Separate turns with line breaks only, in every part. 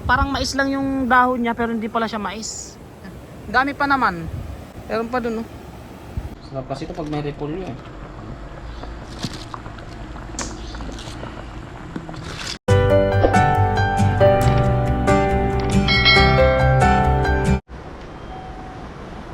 parang mais lang yung dahon niya pero hindi pala siya mais. Dami pa naman. Meron pa dun, no? Sarap kasi ito pag may repolyo eh.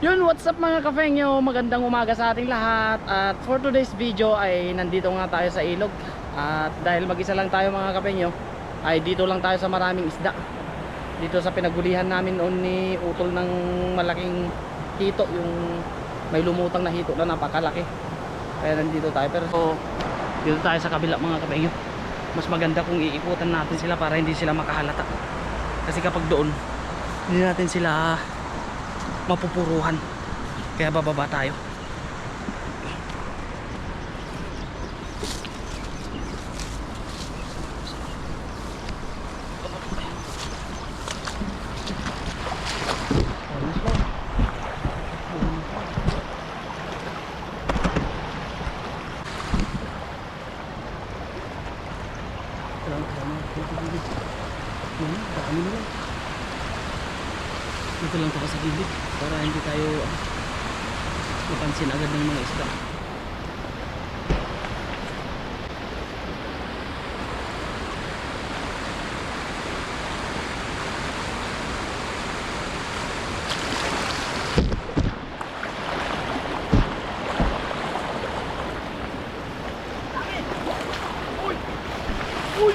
Yun, what's up mga kafengyo? Magandang umaga sa ating lahat. At for today's video ay nandito nga tayo sa ilog. At dahil mag-isa lang tayo mga kafengyo, ay dito lang tayo sa maraming isda. Dito sa pinagulihan namin noon ni Utol ng malaking hito, yung may lumutang na hito na napakalaki. Kaya nandito tayo. Pero so, dito tayo sa kabila mga kafengyo. Mas maganda kung iikutan natin sila para hindi sila makahalata. Kasi kapag doon, hindi natin sila mapupuruhan, kaya bababa tayo. Dito lang tayo sa gilid para hindi tayo mapansin agad ng mga isda. Uy!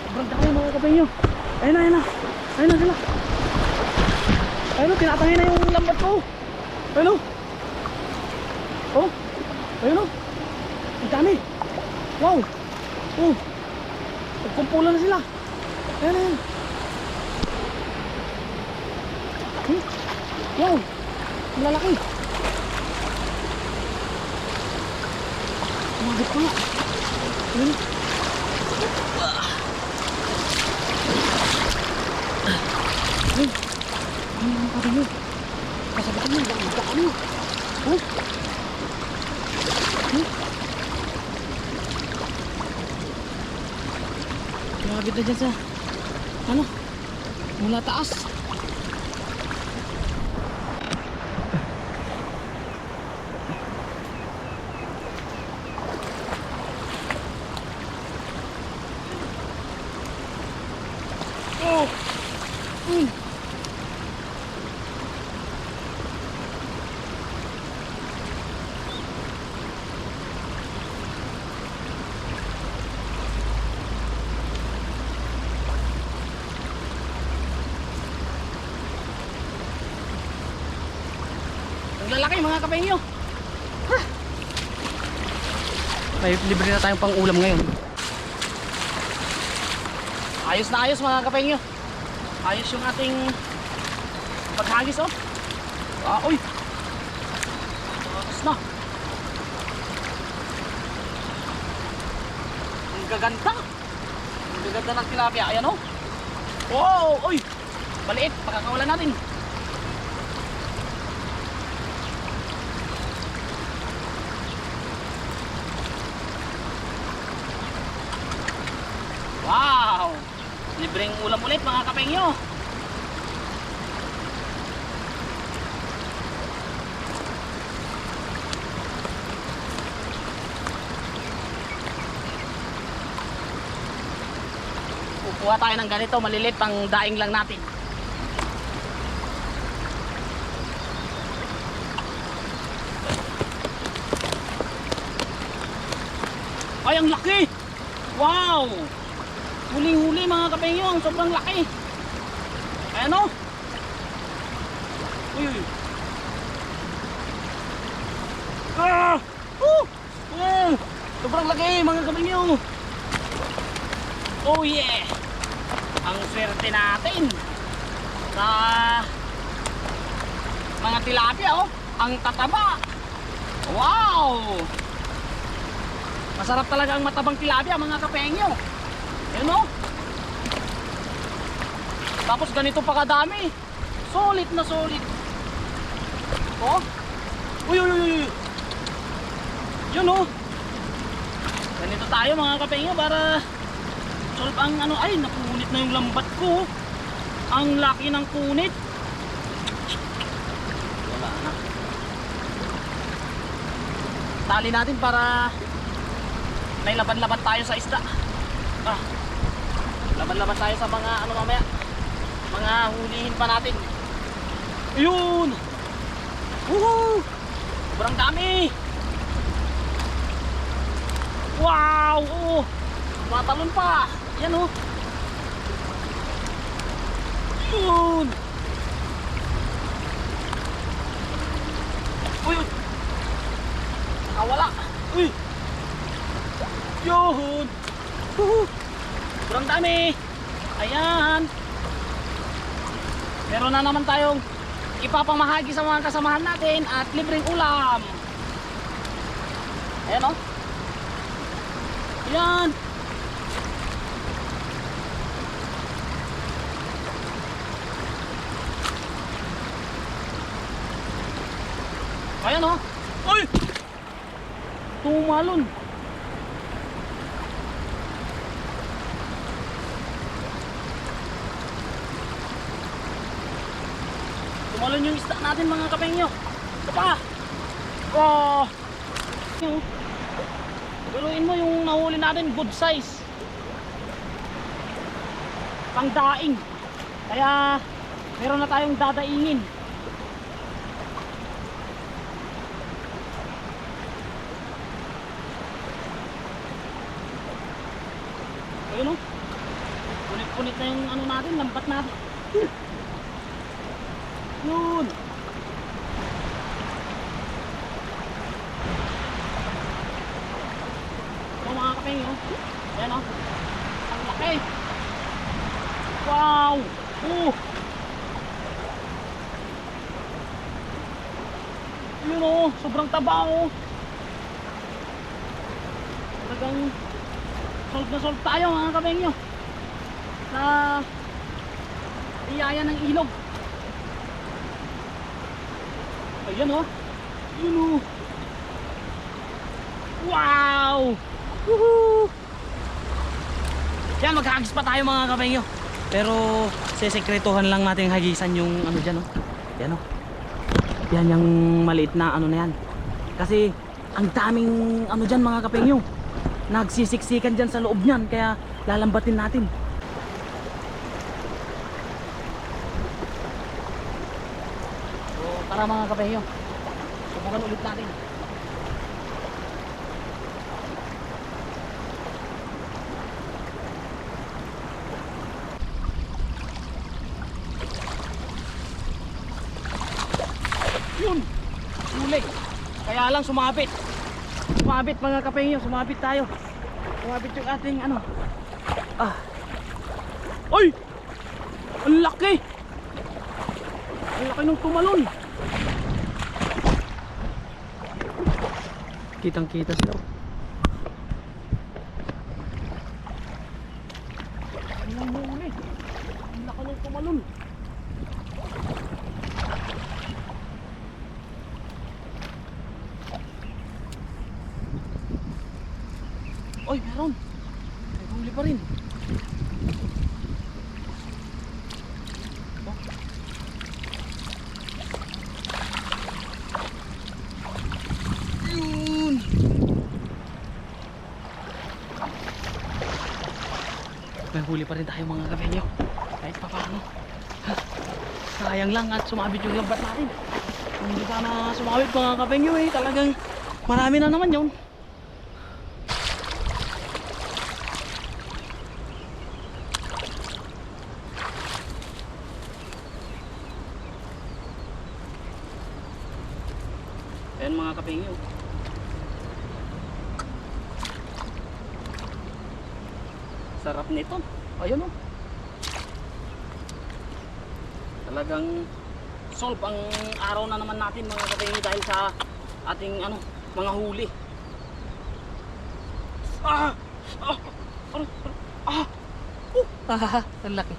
Sobrang dami mga kapengyo. Ayun na, ayun na. Ayun na sila. Ayun o, tinatangay na yung lambat ko. Ayun o. Oh, ayun o. Ang dami. Wow. Oh, nagkumpulan na sila. Ayun, ayun. Wow, malalaki. Umagit ko nga. Ayun o. Ayun. Ano yung mga kapatid? Kasabitan mo, daan mo. Oh? Grabe na dyan sa, ano, mula taas. Oh! Ang lalaki mga kapengyo. May libre na tayong pang ulam ngayon. Ayos na ayos mga kapengyo. Ayos yung ating paghagis oh. Uy. Ayos na. Ang gaganda. Ang gaganda ng tilapia. Ayan oh. Wow. Uy. Maliit. Pakakawalan natin. Wow! Libreng ulam ulit mga kapengyo. Kukuha tayo ng ganito, malilit, pang daing lang natin. Ay, ang laki! Wow! Huling-huli mga kapengyo, ang sobrang laki. Ayan o. Uy, uy. Ah! Sobrang laki mga kapengyo. Oh yeah! Ang swerte natin sa mga tilapia oh. Ang tataba. Wow! Masarap talaga ang matabang tilapia mga kapengyo. Yun o. Tapos ganito pa kadami. Solid na solid. Oh. Uy uy uy. Yun o. Ganito tayo mga kapengyo para solve ang ano. Ay napunit na yung lambat ko. Ang laki ng punit. Wala na. Tali natin para may laban-laban tayo sa isda. Laban-laban tayo sa mga ano mamaya. Mga hulihin pa natin. Ayun. Woohoo! Sobrang dami. Wow! Oh, matalon pa. Yan oh. Yun. Uy! Nawala. Uy! Yun! Woohoo! Sobrang dami. Ayan. Meron na naman tayong ipapamahagi sa mga kasamahan natin at libreng ulam. Ayan o. Ayan. Ayan o. Uy! Tumalon. Tumalon yung isda natin mga kapengyo. Ito pa. Oh. Biruin mo yung nahuli natin, good size. Pang daing. Kaya meron na tayong dadaingin. Ayun o. Punit-punit na yung ano natin, lampat natin. Yun. Ito mga kapengyo. Ayan o. Ang laki. Wow. Yun o. Sobrang taba o. Talagang solve na solve tayo mga kapengyo. Sa iyaya ng ilog. Ayan o. Yun o. Wow. Woohoo. Yan, maghahagis pa tayo mga kapengyo. Pero sesekretohan lang natin hagisan yung ano dyan o. Yan o. Yan yung maliit na ano na yan. Kasi ang daming ano dyan mga kapengyo. Nagsisiksikan dyan sa loob nyan. Kaya lalambatin natin. Tara mga kapengyo, subukan ulit natin. Yun! Huli! Kaya lang sumabit. Sumabit mga kapengyo, sumabit tayo. Sumabit yung ating ano. Ay! Ang laki! Ang laki ng tumalon! Kitang kita sila. Ang huli. Ang laki ng tumalon. Oy, meron. May huli pa rin. May huli pa rin tayo mga kapengyo. Kahit pa paano. Sayang lang at sumabit yung lambat natin. Kung hindi sana sumabit mga kapengyo eh, talagang marami na naman yun. Ayan mga kapengyo. Sarap nito. Ayun o. Talagang solve ang araw na naman natin mga kapengyo dahil sa ating ano, mga huli. Ang laki.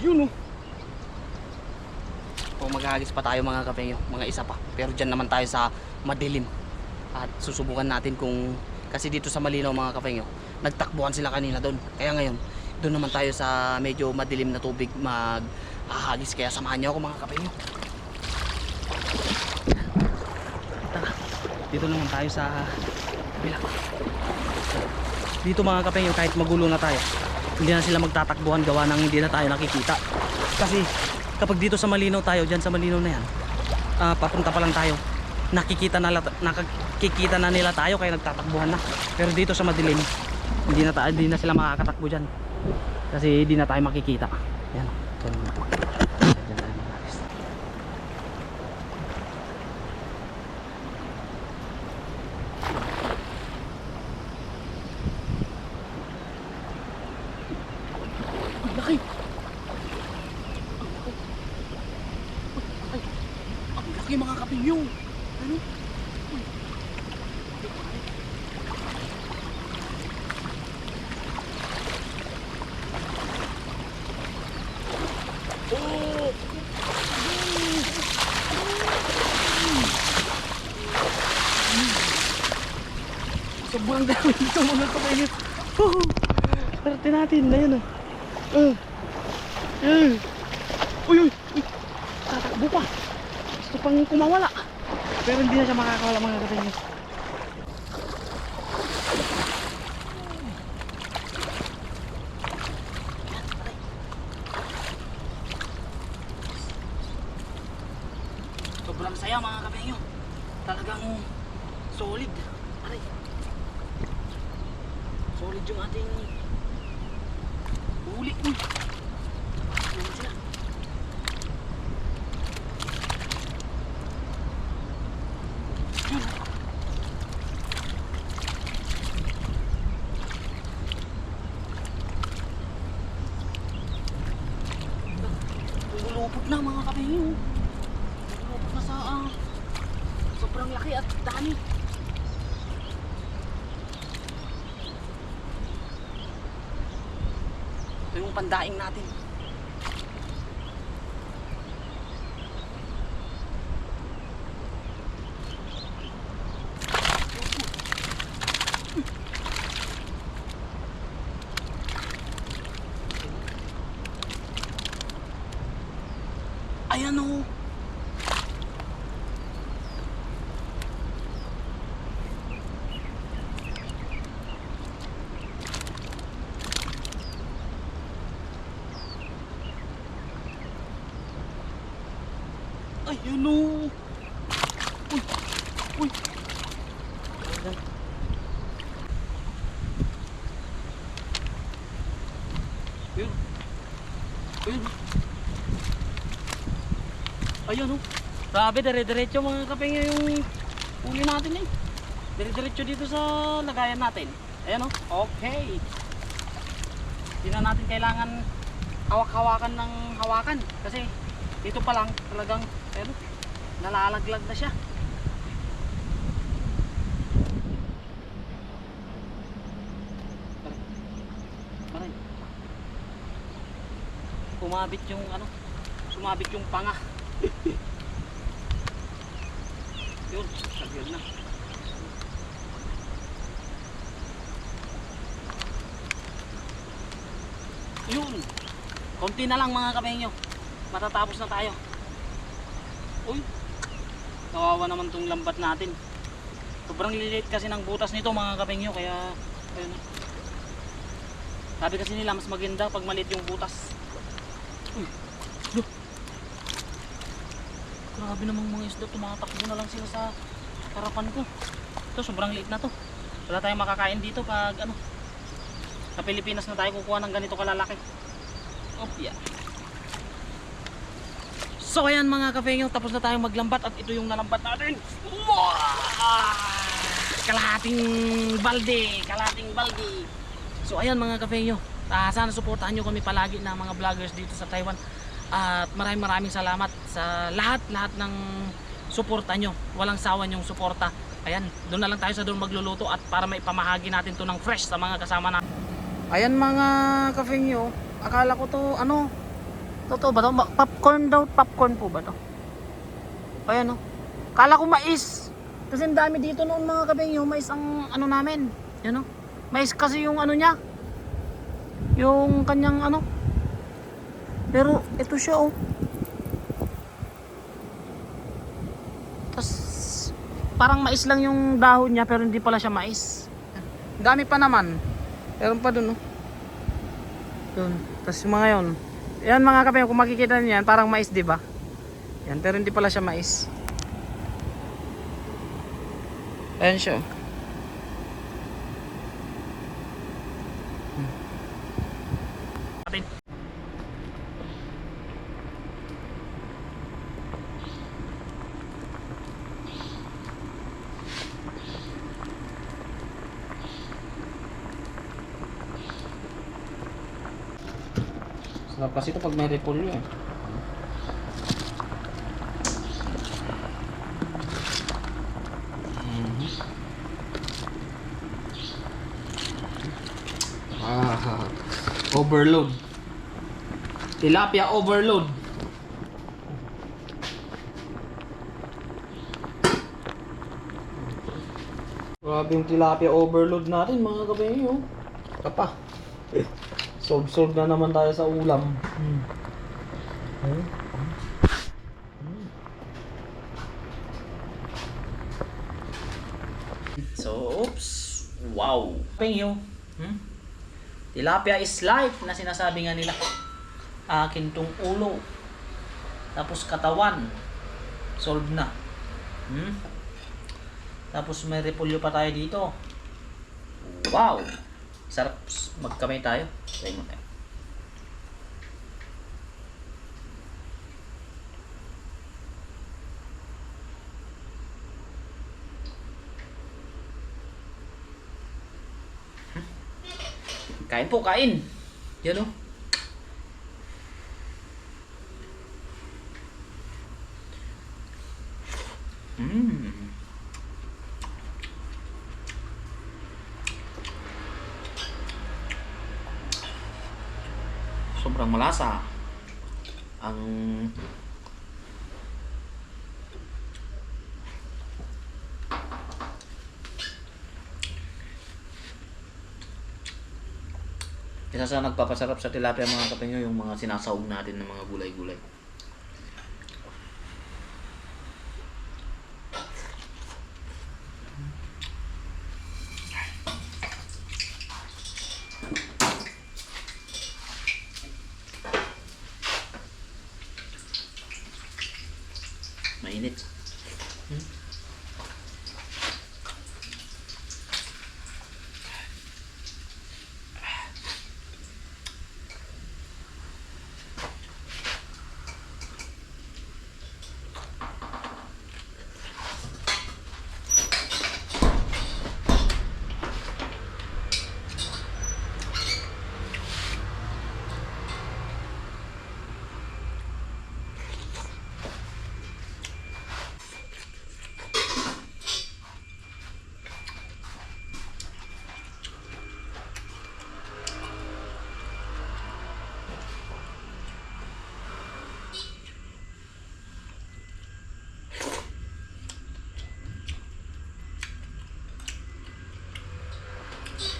Yun o. maghahagis pa tayo mga kapengyo, mga isa pa. Pero dyan naman tayo sa madilim. At susubukan natin kung, kasi dito sa malinaw mga kapengyo, nagtakbuhan sila kanina doon. Kaya ngayon, doon naman tayo sa medyo madilim na tubig maghahagis. Kaya samahan niyo ako mga kapengyo. Tara, dito naman tayo sa kabila. Dito mga kapengyo, kahit magulo na tayo, hindi na sila magtatakbuhan gawa ng hindi na tayo nakikita. Kasi kapag dito sa malinaw tayo, dyan sa malinaw na yan, papunta pa lang tayo, nakikita na nila tayo, kaya nagtatakbuhan na. Pero dito sa madilim, hindi na sila makakatakbo dyan kasi hindi na tayo makikita. Yan, dyan tayo mag-agis. Ang laki! Ang laki mga kapingyo! Ano? Sobrang dami dito mga kapingyo! Swerte natin na yun. Uy! Tatakbo pa! Gusto pang kumawala, pero hindi na siya makakawala mga kapingyo. Sobrang saya mga kapingyo. Talagang solid. Aray. Solid yung ating huli. Naman sila. Lulupot na mga kapingyo. Lulupot na sa sobrang laki at dami. Ito yung pandaing natin. Ayan o. Ayun o. Uy. Uy. Ayan. Ayun. Ayun. Ayun o. Grabe, dire-diretso mga kapengyo yung huli natin eh. Dire-diretso dito sa lagayan natin. Ayan o. Okay. Hindi na natin kailangan hawak-hawakan ng hawakan. Kasi dito pa lang talagang ayun, nalalaglag na siya. Aray. Kumabit yung sumabit yung panga. Yun, sabihan na. Yun. Konti na lang mga kapengyo. Matatapos na tayo. Uy. Kawawa naman tong lambat natin. Sobrang lilit kasi ng butas nito mga kapengyo, kaya ayun. Sabi kasi nila mas maganda pag maliit yung butas. Uy. Look. Grabe namang mga isda, tumatakbo na lang sila sa harapan ko. Ito sobrang liit na to. Wala tayong makakain dito pag sa Pilipinas na tayo kukuha ng ganito kalalaki. Oh, yeah. So ayan mga kapengyo, tapos na tayong maglambat at ito yung nalambat natin. Wow! Kalahating balde. So ayan mga kapengyo, sana suportahan nyo kami palagi na mga vloggers dito sa Taiwan. At maraming salamat sa lahat ng suporta nyo. Walang sawa nyong suporta. Ayan, doon na lang tayo sa doon magluluto at para maipamahagi natin to ng fresh sa mga kasama natin. Ayan mga kapengyo, akala ko to totoo ba to? Popcorn daw, popcorn po ba to? Ayan, oh. Kala ko mais. Kasi ang dami dito noon mga kabengyo. Mais ang ano namin. Yan, oh. Mais kasi yung ano niya. Yung kanyang ano. Pero ito siya, oh. Tas parang mais lang yung dahon niya pero hindi pala siya mais. Dami pa naman. Meron pa dun, oh. Dun. Tas yung mga yun. Yan mga kabengyo, kung makikita niyo yan, parang mais, di ba? Yan, pero hindi pala siya mais. Ayan siya. Atin. Sarap kasi ito pag may repolyo eh. Overload. Tilapia overload. Grabe yung tilapia overload natin mga kabengyo. Kapa. Solve na naman tayo sa ulam. So, oops. Wow. Kabengyo. Tilapia is life na sinasabi nga nila. Akin tong ulo. Tapos katawan. Solve na. Tapos may repolyo pa tayo dito. Wow! Sarap. Magkamay tayo. Try mo tayo. Kain po, kain. Yan o. Sobrang malasa. Ang isa sa nagpapasarap sa tilapia mga kapengyo yung mga sinasawag natin ng mga gulay-gulay.